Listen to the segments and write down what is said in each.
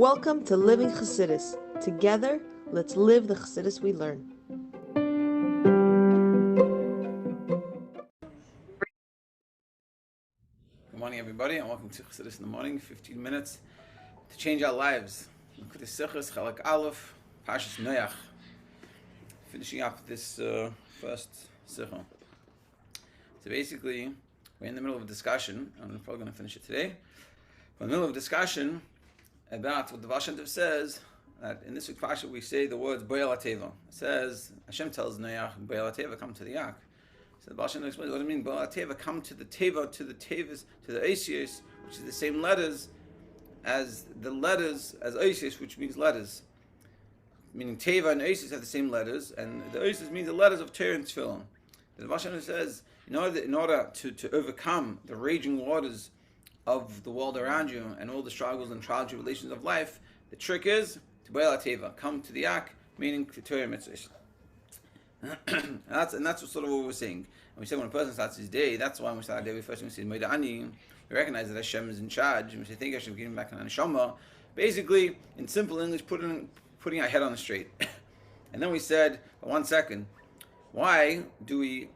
Welcome to Living Chassidus. Together, let's live the Chassidus we learn. Good morning, everybody, and welcome to Chassidus in the morning. 15 minutes to change our lives. Chalak Aleph, Parshas Noach. Finishing up this first Sikha. So basically, we're in the middle of a discussion. I'm probably going to finish it today. We're in the middle of a discussion about what the Baal Shem Tov says, that in this week's Parsha we say the words Bo'el HaTeva. It says, Hashem tells Noach, Bo'el HaTeva, come to the Yak. So the Baal Shem Tov explains what it means, Bo'el HaTeva, come to the Teva, to the Tevas, to the Oisios, which is the same letters as Oisios, which means letters. Meaning Teva and Oisios have the same letters, and the Oisios means the letters of Torah and Tefillin. The Baal Shem Tov says, in order to overcome the raging waters of the world around you and all the struggles and trials and tribulations of life, the trick is to Bo'el HaTeva, come to the Yak, meaning to Torah mitzvahs. and that's sort of what we're saying. And we say when a person starts his day, that's why when we start our day, we first say Moed Ani, we recognize that Hashem is in charge, and we say thank you Hashem for giving back an neshama. Basically, in simple English, putting our head on the straight. And then we said, but 1 second, why do we,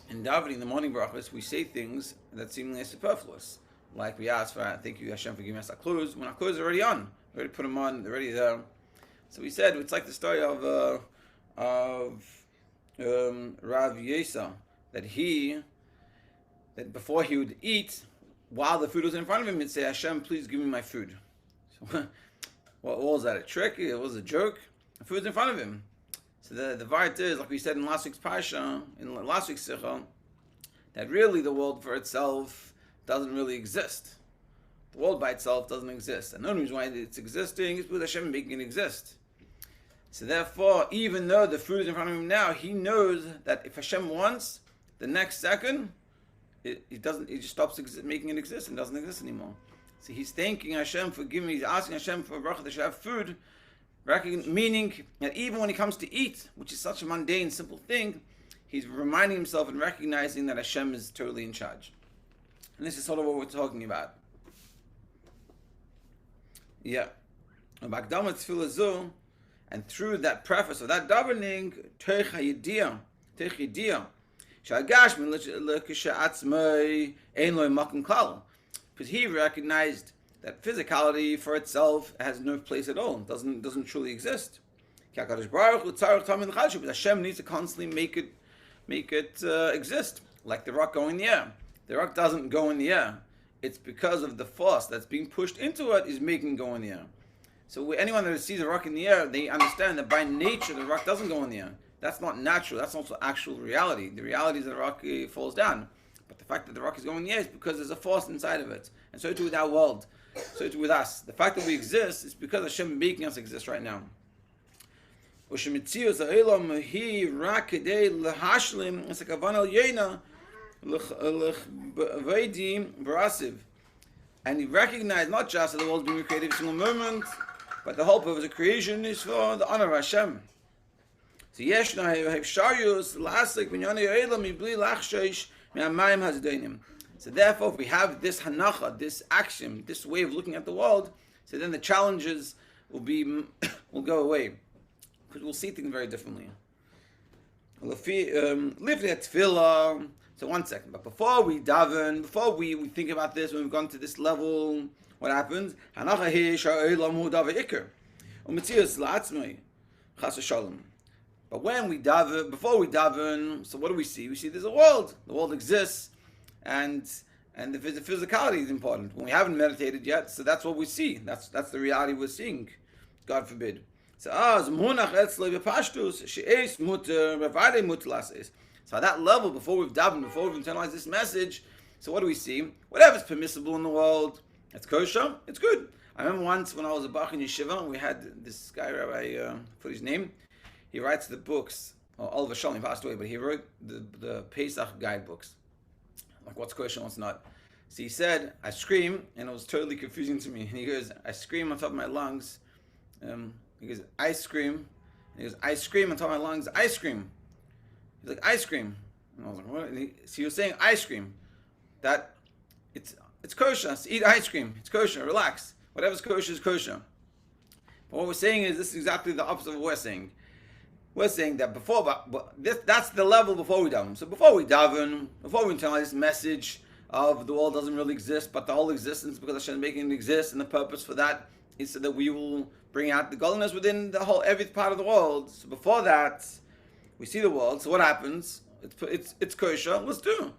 in davening, the morning brachas, we say things that seemingly superfluous? Like we ask for, thank you Hashem for giving us our clothes, when our clothes are already on. We already put them on, they're already there. So we said, it's like the story of Rabbi Weiss, that before he would eat, while the food was in front of him, he'd say, Hashem, please give me my food. So what was that, a trick? It was a joke? The food's in front of him. So the vart is, like we said in last week's Parsha, in last week's Sikha, that really the world for itself doesn't really exist. The world by itself doesn't exist. And the only reason why it's existing is because Hashem is making it exist. So therefore, even though the food is in front of him now, he knows that if Hashem wants, the next second, it just stops making it exist and doesn't exist anymore. So he's thanking Hashem for giving me, he's asking Hashem for a bracha that should have food, meaning that even when he comes to eat, which is such a mundane, simple thing, he's reminding himself and recognizing that Hashem is totally in charge. And this is sort of what we're talking about. Yeah. And through that preface of that davening, because he recognized that physicality for itself has no place at all, doesn't truly exist. But Hashem needs to constantly make it exist, like the rock going in the air. The rock doesn't go in the air. It's because of the force that's being pushed into it is making it go in the air. So anyone that sees a rock in the air, they understand that by nature the rock doesn't go in the air. That's not natural. That's also actual reality. The reality is that the rock falls down. But the fact that the rock is going in the air is because there's a force inside of it. And so too with our world. So too with us. The fact that we exist is because Hashem is making us exist right now. And he recognized not just that the world is being created every single moment, but the whole purpose of creation is for the honor of Hashem. So so therefore, if we have this hanacha, this action, this way of looking at the world, so then the challenges will go away, because we'll see things very differently. So 1 second, but before we daven, before we think about this, when we've gone to this level, what happens? But when we daven, before we daven, so what do we see? We see there's a world. The world exists, and the physicality is important. When we haven't meditated yet, so that's what we see. That's the reality we're seeing. God forbid. So at that level, before we've davened, before we've internalized this message, so what do we see? Whatever's permissible in the world, it's kosher, it's good. I remember once when I was a Bach in Yeshiva, we had this guy, Rabbi, put his name, he writes the books, Oliver Shalom, he passed away, but he wrote the Pesach guidebooks, like what's kosher and what's not. So he said, I scream, and it was totally confusing to me. And he goes, I scream on top of my lungs. He goes, I scream. And he goes, I scream on top of my lungs, ice cream. He's like, ice cream. And I was like, what? So he was saying ice cream. That it's kosher. So eat ice cream. It's kosher. Relax. Whatever's kosher is kosher. But what we're saying is this is exactly the opposite of what we're saying. We're saying that that's the level before we daven. So before we daven, before we internalize this message of the world doesn't really exist, but the whole existence because Hashem is making it exist, and the purpose for that is so that we will bring out the godliness within every part of the world. So before that, we see the world. So what happens? It's kosher. Let's do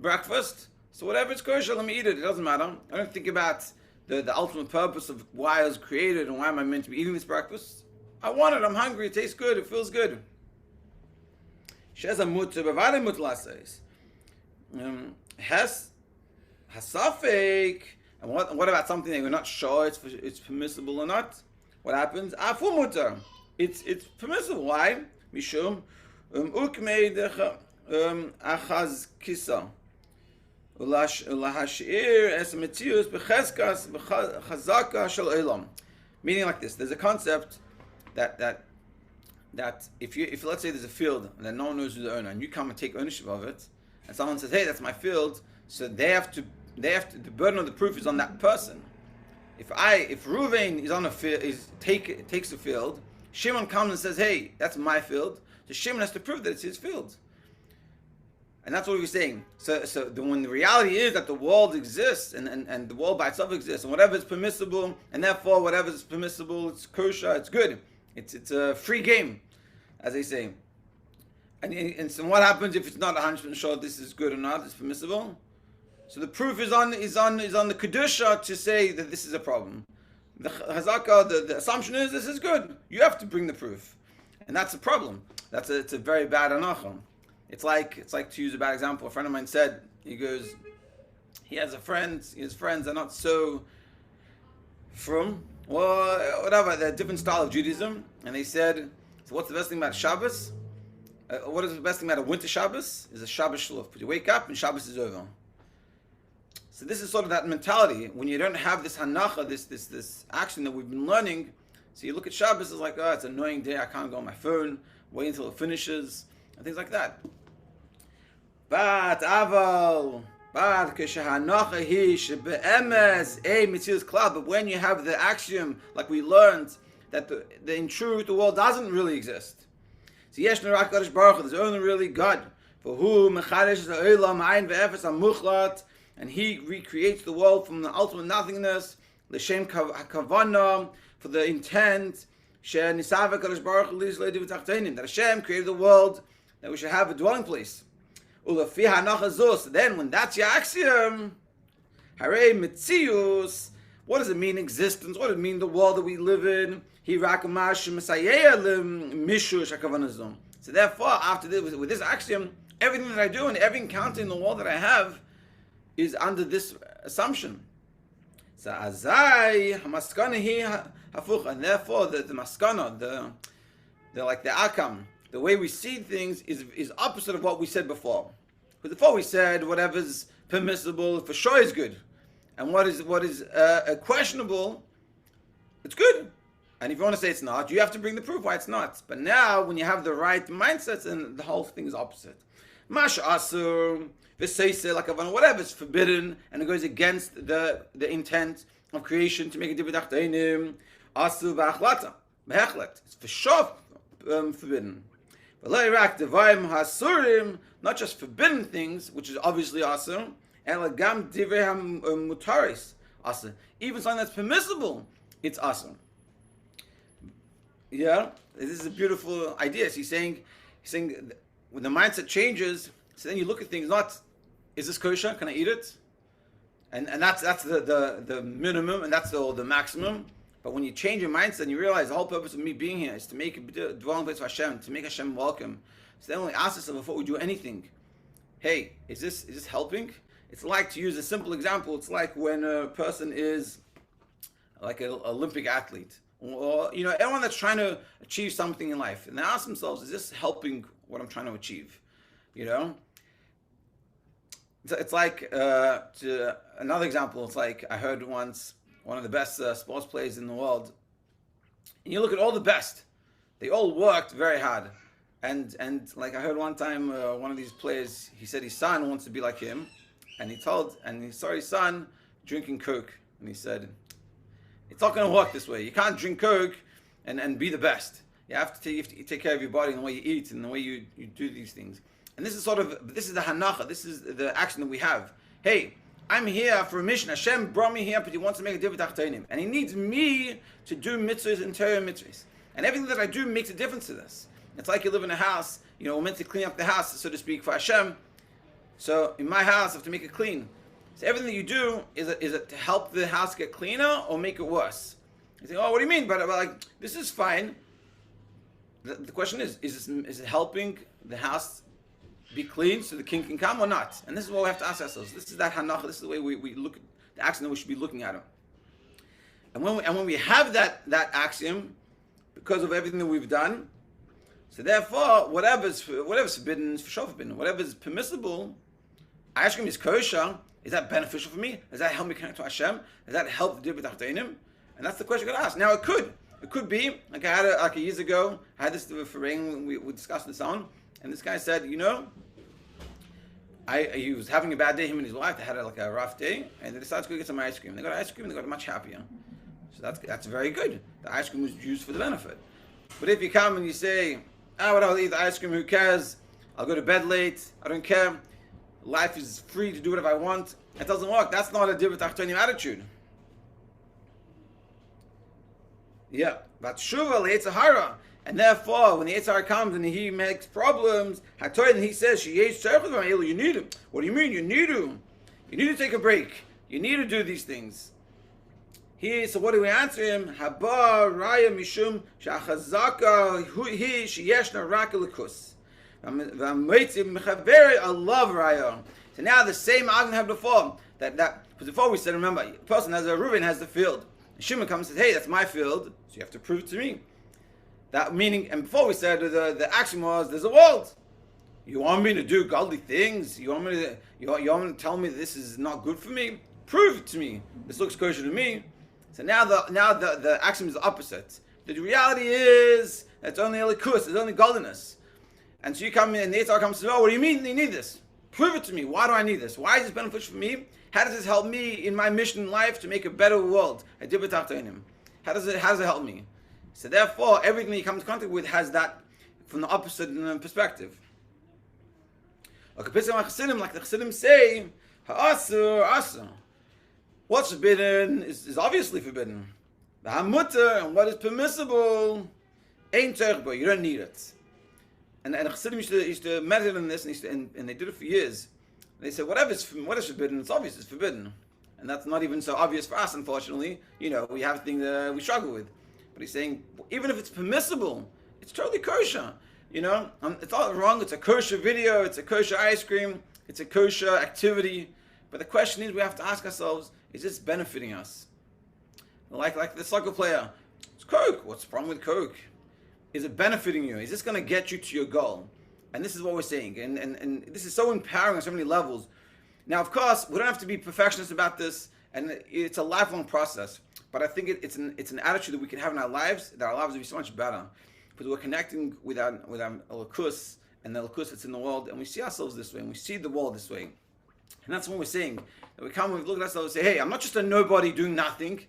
breakfast. So whatever it's kosher, let me eat it. It doesn't matter. I don't think about the ultimate purpose of why I was created and why am I meant to be eating this breakfast. I want it. I'm hungry. It tastes good. It feels good. Hasafek. And what about something that we're not sure it's permissible or not? What happens? Afu mutar. It's permissible. Why? Mishum ukmei achaz kisa. Ulahashir es metzius becheskas bechazaka shel olam. Meaning like this. There's a concept that if let's say there's a field and then no one knows who's the owner, and you come and take ownership of it, and someone says, "Hey, that's my field," so they have to. The burden of the proof is on that person. If Reuven is on a field, takes the field, Shimon comes and says, "Hey, that's my field." So Shimon has to prove that it's his field, and that's what we were saying. When the reality is that the world exists and the world by itself exists, and whatever is permissible, and therefore whatever is permissible, it's kosher, it's good. It's a free game, as they say. And so what happens if it's not 100% sure this is good or not? It's permissible. So the proof is on the kedusha to say that this is a problem. The hazaka, the assumption is this is good. You have to bring the proof, and that's a problem. It's a very bad anacha. It's like to use a bad example. A friend of mine said, he goes, he has a friend. His friends are not so from whatever. They're a different style of Judaism, and they said, so what's the best thing about Shabbos? What is the best thing about a winter Shabbos? Is a Shabbos shluf. But you wake up and Shabbos is over. So this is sort of that mentality when you don't have this hanacha, this action that we've been learning. So you look at Shabbos, it's like, oh, it's an annoying day. I can't go on my phone. Wait until it finishes and things like that. But when you have the axiom, like we learned, that in truth the world doesn't really exist. So there's only really God. For whom and He recreates the world from the ultimate nothingness, l'shem kavana, for the intent, that Hashem created the world, that we should have a dwelling place. Then, when that's your axiom, hare mitzius, what does it mean existence? What does it mean the world that we live in? So therefore, after this, with this axiom, everything that I do and every encounter in the world that I have is under this assumption. So azai hamaskana hi hafuch, and therefore the maskana, the akam, the way we see things is opposite of what we said before. Because before we said whatever's permissible for sure is good, and what is questionable, it's good. And if you want to say it's not, you have to bring the proof why it's not. But now, when you have the right mindsets, and the whole thing is opposite. Mash asur, whatever is forbidden, and it goes against the intent of creation to make a dividachtenim, asur ba'achlata, ba'achlet. It's for sure forbidden. Not just forbidden things, which is obviously asur, elagam divrei mutaris asur. Even something that's permissible, it's asur. Yeah, this is a beautiful idea. So he's saying when the mindset changes, so then you look at things not, is this kosher? Can I eat it? And that's the minimum, and that's the maximum. But when you change your mindset and you realize the whole purpose of me being here is to make a dwelling place for Hashem, to make Hashem welcome. So then only ask yourself before we do anything, hey, is this helping? It's like, to use a simple example, it's like when a person is like an Olympic athlete, or anyone that's trying to achieve something in life, and they ask themselves, is this helping what I'm trying to achieve? It's like another example. It's like I heard once one of the best sports players in the world, and you look at all the best, they all worked very hard, and like I heard one time one of these players, he said his son wants to be like him, and he saw his son drinking Coke, and he said, It's not going to work this way. You can't drink Coke and be the best. You have to take care of your body and the way you eat and the way you do these things. And this is the hanacha. This is the action that we have. Hey, I'm here for a mission. Hashem brought me here, but He wants to make a difference tachtonim, and He needs me to do mitzvahs and Torah mitzvahs. And everything that I do makes a difference to this. It's like you live in a house. We're meant to clean up the house, so to speak, for Hashem. So in my house, I have to make it clean. So everything that you do is it to help the house get cleaner or make it worse? You say, oh, what do you mean? But like, this is fine. The question is it helping the house be clean so the king can come or not? And this is what we have to ask ourselves. This is that hanacha. This is the way we look at the axiom that we should be looking at it. And when we have that axiom, because of everything that we've done, so therefore whatever's forbidden is for sure forbidden. Whatever's permissible, ice cream is kosher. Is that beneficial for me? Does that help me connect to Hashem? Does that help the Dibur Tachtonim? And that's the question you got to ask. Now it could be like I had years ago. I had this for rain. We discussed this on. And this guy said, he was having a bad day, him and his wife. They had a rough day, and they decided to go get some ice cream. They got ice cream, and they got much happier. So that's very good. The ice cream was used for the benefit. But if you come and you say, I'll eat the ice cream, who cares? I'll go to bed late, I don't care. Life is free to do whatever I want. It doesn't work. That's not a Dibur Tachtonim attitude. Yeah, but Shuva Yetzer Hara. And therefore, when the Yetzer Hara comes and he makes problems, and he says, you need him. What do you mean? You need to. You need to take a break. You need to do these things. So what do we answer him? Haba raya mishum shachazaka hi sheyeshna rak elikus. I love raya. So now the same argument had before. That because before we said, remember, a person has Reuben has the field. And Shimon comes and says, hey, that's my field, so you have to prove it to me. That meaning, and before we said the action was, there's a world. You want me to do godly things? You want me to tell me this is not good for me? Prove it to me. This looks kosher to me. So now the axiom is the opposite. The reality is it's only elikus, it's only godliness. And so you come in and the Yetzer Hara comes and says, oh, what do you mean you need this? Prove it to me. Why do I need this? Why is this beneficial for me? How does this help me in my mission in life to make a better world? A Dibur Tachtonim. How does it help me? So therefore, everything that you come into contact with has that from the opposite perspective. Like the Chassidim say, ha'asur, asur. What's forbidden is obviously forbidden. The hamutter, and what is permissible, ain't tzarich. You don't need it. And Chassidim used to meditate on this, and they did it for years. They said, what is forbidden, it's obvious, it's forbidden. And that's not even so obvious for us, unfortunately. We have things that we struggle with. But he's saying, even if it's permissible, it's totally kosher. It's not wrong, it's a kosher video, it's a kosher ice cream, it's a kosher activity. But the question is, we have to ask ourselves, is this benefiting us? Like the soccer player, it's Coke. What's wrong with Coke? Is it benefiting you? Is this going to get you to your goal? And this is what we're saying. And this is so empowering on so many levels. Now, of course, we don't have to be perfectionists about this, and it's a lifelong process. But I think it's an attitude that we can have in our lives, that our lives will be so much better. Because we're connecting with our elikus, and the elikus that's in the world, and we see ourselves this way, and we see the world this way. And that's what we're saying. That we come and we look at ourselves and say, hey, I'm not just a nobody doing nothing.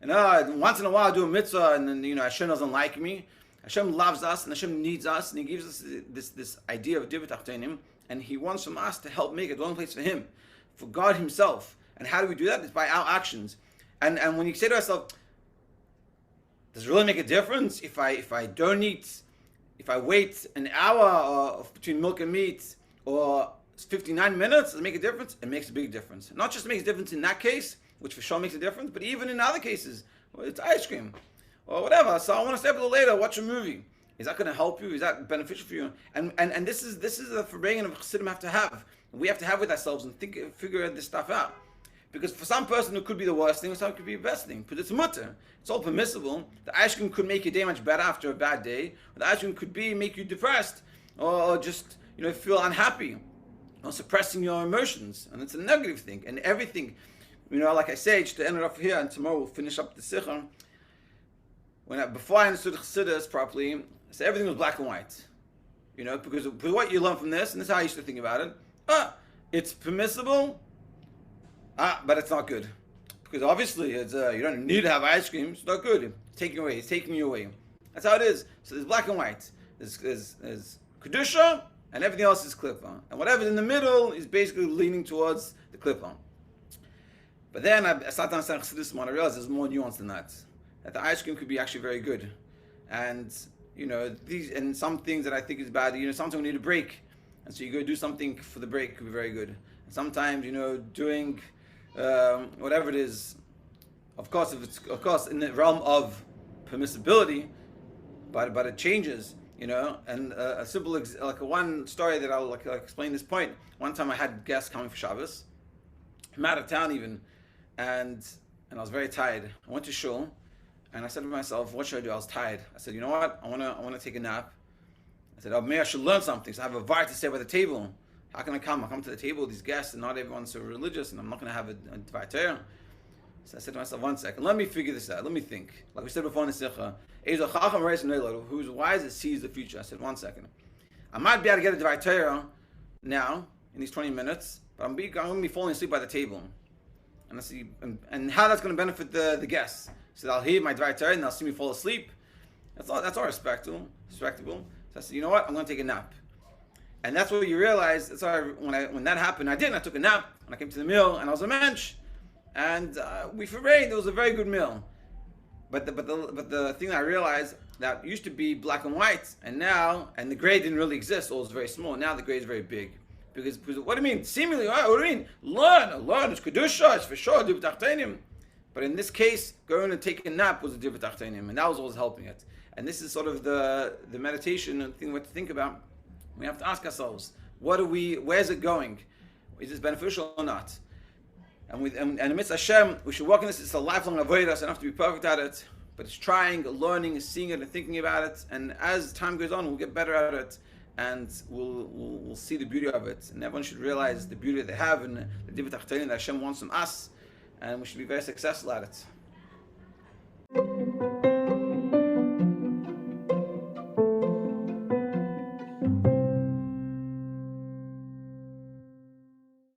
And once in a while I do a mitzvah, and then Hashem doesn't like me. Hashem loves us, and Hashem needs us, and He gives us this idea of Dibur Tachtonim, and He wants from us to help make a dwelling place for Him, for God Himself. And how do we do that? It's by our actions. And when you say to yourself, does it really make a difference if I don't eat, if I wait an hour between milk and meat, or 59 minutes, does it make a difference? It makes a big difference. Not just makes a difference in that case, which for sure makes a difference, but even in other cases, it's ice cream or whatever. So I want to stay up a little later, watch a movie. Is that going to help you? Is that beneficial for you? And this is the forbearing of Chassidim have to have. We have to have with ourselves and figure this stuff out. Because for some person it could be the worst thing, for some it could be the best thing. Because it's mutter. It's all permissible. The ice cream could make your day much better after a bad day. Or the ice cream could make you depressed, or just feel unhappy, or suppressing your emotions. And it's a negative thing. And everything, like I say, just to end it off here, and tomorrow we'll finish up the Sikha. Before I understood Chassidus properly, I said everything was black and white. Because what you learn from this, and this is how I used to think about it. It's permissible, but it's not good. because obviously it's you don't need to have ice cream. It's not good. It's taking away. It's taking you away. That's how it is. So there's black and white. There's kedusha, and everything else is klipa. And whatever's in the middle is basically leaning towards the klipa. But then I started to understand Chassidus more, and I realized there's more nuance than that. That the ice cream could be actually very good. And, and some things that I think is bad, sometimes we need a break. And so you go do something for the break, could be very good. And sometimes, doing whatever it is, of course, in the realm of permissibility, but it changes, and a simple, one story that I'll explain this point. One time I had guests coming for Shabbos, I'm out of town even, and I was very tired. I went to shul, and I said to myself, what should I do? I was tired. I said, you know what? I want to take a nap. I said, maybe I should learn something. So I have a var to say by the table. How can I come? I come to the table with these guests, and not everyone's so religious, and I'm not going to have a var Torah. So I said to myself, 1 second, let me figure this out. Let me think. Like we said before in the Sikha, who's wise that sees the future. I said, 1 second. I might be able to get a var Torah now, in these 20 minutes, but I'm going to be falling asleep by the table. And I see, and how that's going to benefit the guests. So they'll hear my dvar Torah and they'll see me fall asleep. That's all respectable. So I said, you know what? I'm going to take a nap. And that's what you realize. That's why when that happened, I took a nap. And I came to the meal and I was a mensch. And we forayed. It was a very good meal. But the thing that I realized, that used to be black and white, and the gray didn't really exist. It was very small. Now the gray is very big. Because what do you mean? Seemingly, what do you mean? Learn. It's kedusha. It's for sure. But in this case, going and taking a nap was a divrei tachtonim, and that was what was helping it. And this is sort of the meditation and thing we have to think about. We have to ask ourselves, where's it going? Is this beneficial or not? And amidst Hashem, we should work on this. It's a lifelong avodah, so I don't have to be perfect at it. But it's trying, learning, seeing it, and thinking about it. And as time goes on, we'll get better at it. And we'll see the beauty of it. And everyone should realize the beauty they have and the divrei tachtonim that Hashem wants from us. And we should be very successful at it.